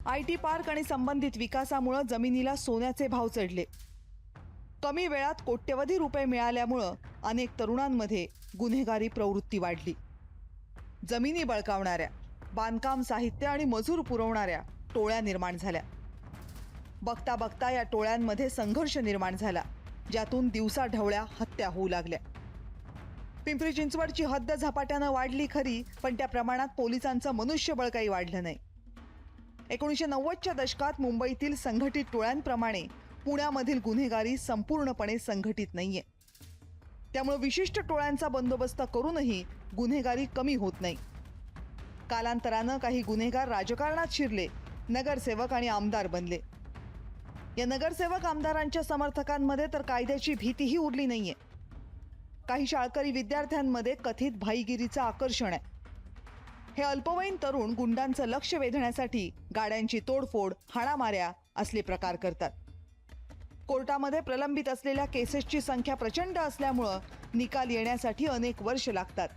IT park आणि संबंधित विकासामुळे जमिनीला सोन्याचे भाव चढले. कमी वेळात कोट्यवधी रुपये मिळाल्यामुळे अनेक तरुणांमध्ये गुन्हेगारी प्रवृत्ती वाढली. जमिनी बळकावणाऱ्या, बांधकाम साहित्य आणि मजूर पुरवणाऱ्या टोळ्या निर्माण झाल्या. बघता बघता या टोळ्यांमध्ये संघर्ष निर्माण झाला, ज्यातून दिवसाढवळ्या हत्या होऊ लागल्या. पिंपरी चिंचवडची हद्द झपाट्यानं वाढली खरी, पण त्या प्रमाणात पोलिसांचं मनुष्यबळ काही वाढलं नाही. 1990च्या दशकात मुंबईतील संघटित टोळ्यांप्रमाणे पुण्यामधील गुन्हेगारी संपूर्णपणे संघटित नाहीये. त्यामुळे विशिष्ट टोळ्यांचा बंदोबस्त करूनही गुन्हेगारी कमी होत नाही. कालांतरानं काही गुन्हेगार राजकारणात शिरले, नगरसेवक आणि आमदार बनले. या नगरसेवक आमदारांच्या समर्थकांमध्ये तर कायद्याची भीतीही उरली नाहीये. काही शाळकरी विद्यार्थ्यांमध्ये कथित भाईगिरीचं आकर्षण आहे. हे अल्पवयीन तरुण गुंडांचं लक्ष वेधण्यासाठी गाड्यांची तोडफोड, हाणामाऱ्या असले प्रकार करतात. कोर्टामध्ये प्रलंबित असलेल्या केसेसची संख्या प्रचंड असल्यामुळं निकाल येण्यासाठी अनेक वर्ष लागतात.